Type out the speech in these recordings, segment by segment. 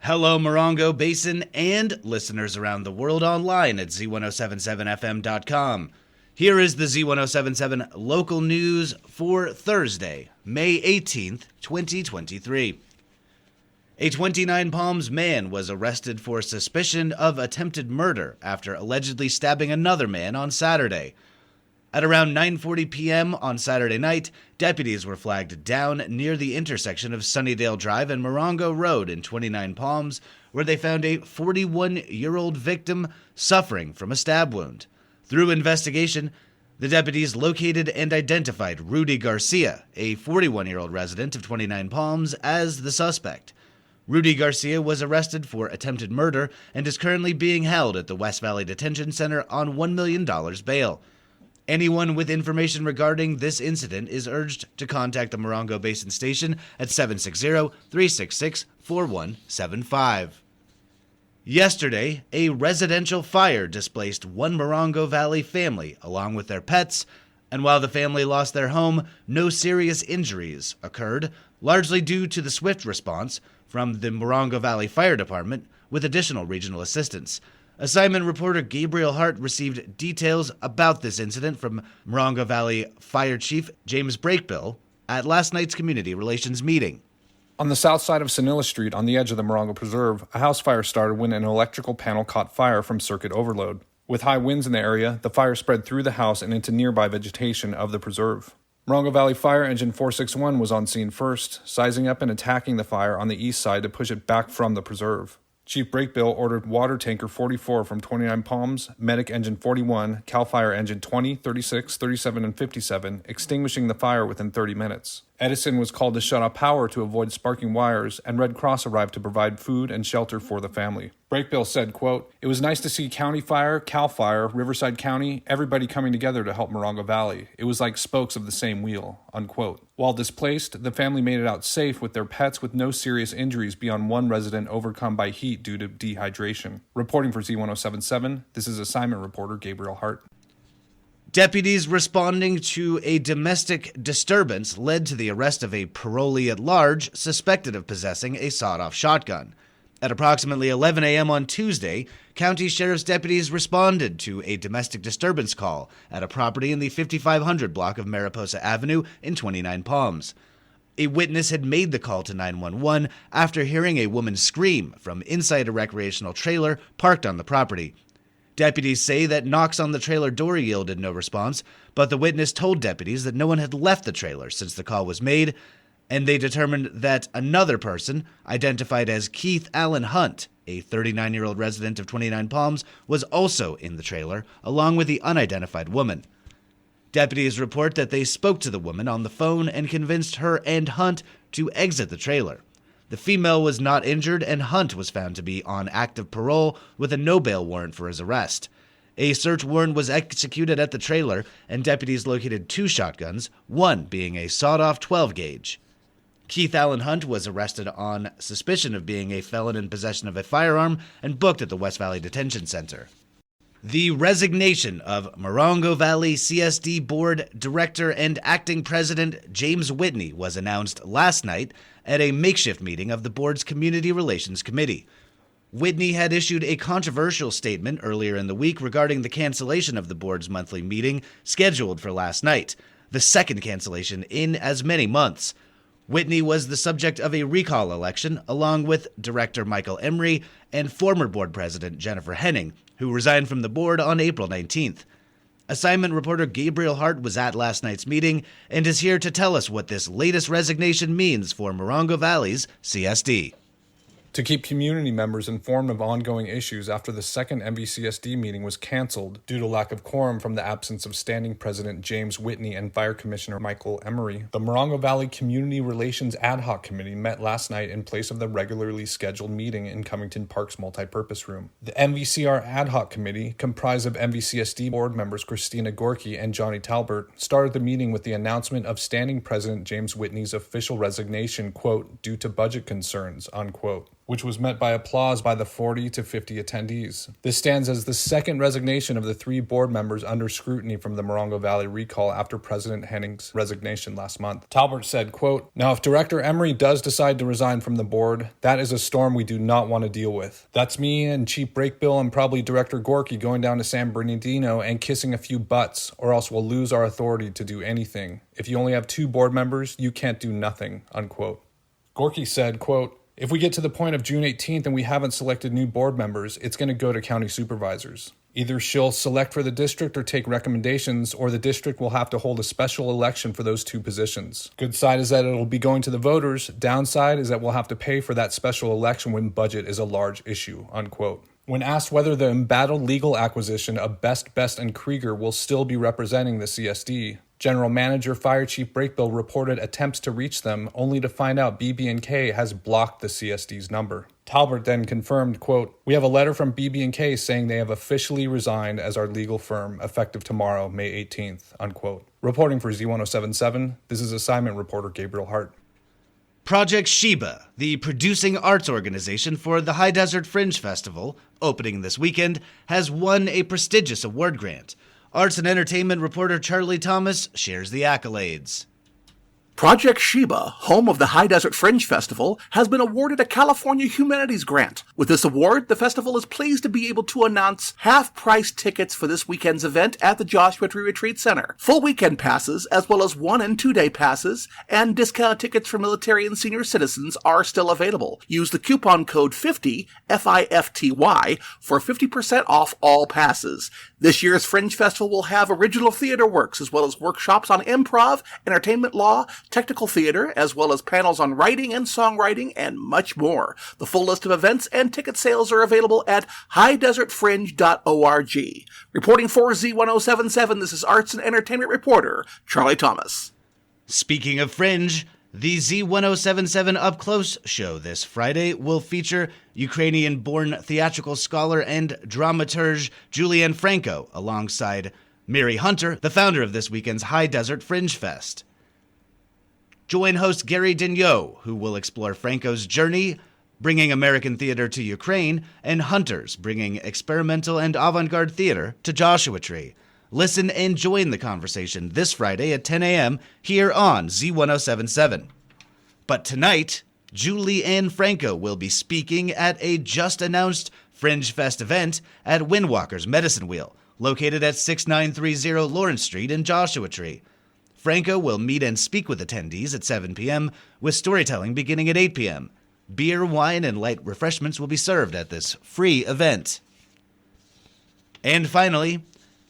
Hello, Morongo Basin and listeners around the world online at Z107.7fm.com. Here is the Z107.7 local news for Thursday, May 18th, 2023. A 29 Palms man was arrested for suspicion of attempted murder after allegedly stabbing another man on Saturday. At around 9:40 p.m. on Saturday night, deputies were flagged down near the intersection of Sunnydale Drive and Morongo Road in 29 Palms, where they found a 41-year-old victim suffering from a stab wound. Through investigation, the deputies located and identified Rudy Garcia, a 41-year-old resident of 29 Palms, as the suspect. Rudy Garcia was arrested for attempted murder and is currently being held at the West Valley Detention Center on $1 million bail. Anyone with information regarding this incident is urged to contact the Morongo Basin Station at 760-366-4175. Yesterday, a residential fire displaced one Morongo Valley family along with their pets, and while the family lost their home, no serious injuries occurred, largely due to the swift response from the Morongo Valley Fire Department with additional regional assistance. Assignment reporter Gabriel Hart received details about this incident from Morongo Valley Fire Chief James Brakebill at last night's community relations meeting. On the south side of Sonilla Street, on the edge of the Morongo Preserve, a house fire started when an electrical panel caught fire from circuit overload. With high winds in the area, the fire spread through the house and into nearby vegetation of the preserve. Morongo Valley Fire Engine 461 was on scene first, sizing up and attacking the fire on the east side to push it back from the preserve. Chief Brakebill ordered Water Tanker 44 from 29 Palms, Medic Engine 41, CAL FIRE Engine 20, 36, 37, and 57, extinguishing the fire within 30 minutes. Edison was called to shut off power to avoid sparking wires, and Red Cross arrived to provide food and shelter for the family. Brakebill said, quote, "It was nice to see County Fire, CAL FIRE, Riverside County, everybody coming together to help Morongo Valley. It was like spokes of the same wheel," unquote. While displaced, the family made it out safe with their pets with no serious injuries beyond one resident overcome by heat due to dehydration. Reporting for Z107.7, this is assignment reporter Gabriel Hart. Deputies responding to a domestic disturbance led to the arrest of a parolee at large suspected of possessing a sawed-off shotgun. At approximately 11 a.m. on Tuesday, county sheriff's deputies responded to a domestic disturbance call at a property in the 5500 block of Mariposa Avenue in 29 Palms. A witness had made the call to 911 after hearing a woman scream from inside a recreational trailer parked on the property. Deputies say that knocks on the trailer door yielded no response, but the witness told deputies that no one had left the trailer since the call was made, and they determined that another person, identified as Keith Allen Hunt, a 39-year-old resident of 29 Palms, was also in the trailer, along with the unidentified woman. Deputies report that they spoke to the woman on the phone and convinced her and Hunt to exit the trailer. The female was not injured, and Hunt was found to be on active parole with a no-bail warrant for his arrest. A search warrant was executed at the trailer, and deputies located two shotguns, one being a sawed-off 12-gauge. Keith Allen Hunt was arrested on suspicion of being a felon in possession of a firearm and booked at the West Valley Detention Center. The resignation of Morongo Valley CSD Board Director and Acting President James Whitney was announced last night at a makeshift meeting of the board's Community Relations Committee. Whitney had issued a controversial statement earlier in the week regarding the cancellation of the board's monthly meeting scheduled for last night, the second cancellation in as many months. Whitney was the subject of a recall election, along with Director Michael Emery and former board president Jennifer Henning, who resigned from the board on April 19th. Assignment reporter Gabriel Hart was at last night's meeting and is here to tell us what this latest resignation means for Morongo Valley's CSD. To keep community members informed of ongoing issues after the second MVCSD meeting was canceled due to lack of quorum from the absence of Standing President James Whitney and Fire Commissioner Michael Emery, the Morongo Valley Community Relations Ad Hoc Committee met last night in place of the regularly scheduled meeting in Covington Park's multipurpose room. The MVCR Ad Hoc Committee, comprised of MVCSD board members Christina Gorky and Johnny Talbert, started the meeting with the announcement of Standing President James Whitney's official resignation, quote, due to budget concerns, unquote. which was met by applause by the 40 to 50 attendees. This stands as the second resignation of the 3 board members under scrutiny from the Morongo Valley recall after President Henning's resignation last month. Talbert said, quote, "Now, if Director Emery does decide to resign from the board, that is a storm we do not want to deal with. That's me and Chief Brakebill and probably Director Gorky going down to San Bernardino and kissing a few butts, or else we'll lose our authority to do anything. If you only have 2 board members, you can't do nothing," unquote. Gorky said, quote, "If we get to the point of June 18th and we haven't selected new board members, it's going to go to county supervisors. Either she'll select for the district or take recommendations, or the district will have to hold a special election for those 2 positions. Good side is that it'll be going to the voters. Downside is that we'll have to pay for that special election when budget is a large issue," unquote. When asked whether the embattled legal acquisition of Best, and Krieger will still be representing the CSD, General Manager Fire Chief Brakebill reported attempts to reach them, only to find out BB&K has blocked the CSD's number. Talbert then confirmed, quote, "We have a letter from BB&K saying they have officially resigned as our legal firm effective tomorrow, May 18th, unquote. Reporting for Z107.7, this is assignment reporter Gabriel Hart. Project Sheba, the producing arts organization for the High Desert Fringe Festival, opening this weekend, has won a prestigious award grant. Arts and entertainment reporter Charlie Thomas shares the accolades. Project Sheba, home of the High Desert Fringe Festival, has been awarded a California Humanities Grant. With this award, the festival is pleased to be able to announce half-price tickets for this weekend's event at the Joshua Tree Retreat Center. Full weekend passes, as well as 1- and 2-day passes, and discounted tickets for military and senior citizens are still available. Use the coupon code 50, FIFTY, for 50% off all passes. This year's Fringe Festival will have original theater works, as well as workshops on improv, entertainment law, technical theater, as well as panels on writing and songwriting, and much more. The full list of events and ticket sales are available at highdesertfringe.org. Reporting for Z107.7, this is arts and entertainment reporter Charlie Thomas. Speaking of Fringe, the Z107.7 Up Close show this Friday will feature Ukrainian-born theatrical scholar and dramaturge Julianne Franco alongside Mary Hunter, the founder of this weekend's High Desert Fringe Fest. Join host Gary Daigneault, who will explore Franco's journey, bringing American theater to Ukraine, and Hunter's bringing experimental and avant-garde theater to Joshua Tree. Listen and join the conversation this Friday at 10 a.m. here on Z107.7. But tonight, Julianne Franco will be speaking at a just-announced Fringe Fest event at Windwalker's Medicine Wheel, located at 6930 Lawrence Street in Joshua Tree. Franco will meet and speak with attendees at 7 p.m., with storytelling beginning at 8 p.m. Beer, wine, and light refreshments will be served at this free event. And finally,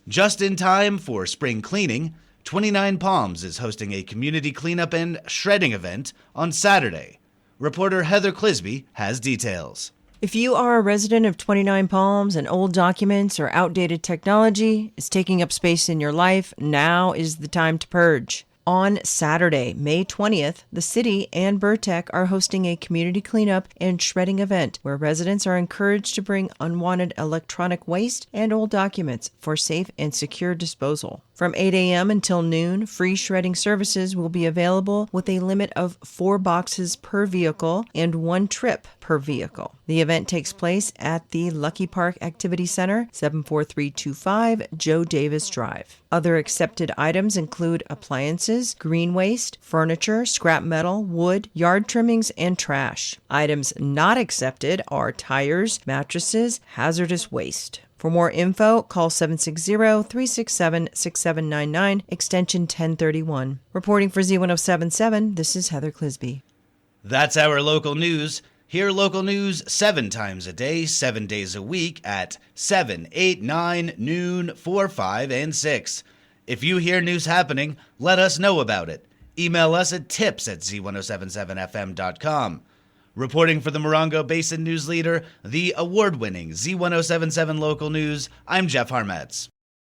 just in time for spring cleaning, 29 Palms is hosting a community cleanup and shredding event on Saturday. Reporter Heather Clisby has details. If you are a resident of 29 Palms and old documents or outdated technology is taking up space in your life, now is the time to purge. On Saturday, May 20th, the city and Burtech are hosting a community cleanup and shredding event where residents are encouraged to bring unwanted electronic waste and old documents for safe and secure disposal. From 8 a.m. until noon, free shredding services will be available with a limit of 4 boxes per vehicle and 1 trip per vehicle. The event takes place at the Lucky Park Activity Center, 74325 Joe Davis Drive. Other accepted items include appliances, green waste, furniture, scrap metal, wood, yard trimmings, and trash. Items not accepted are tires, mattresses, hazardous waste. For more info, call 760-367-6799, extension 1031. Reporting for Z107.7, this is Heather Clisby. That's our local news. Hear local news 7 times a day, 7 days a week at 7, 8, 9, noon, 4, 5, and 6. If you hear news happening, let us know about it. Email us at tips@z1077fm.com. Reporting for the Morongo Basin News Leader, the award-winning Z107.7 Local News, I'm Jeff Harmetz.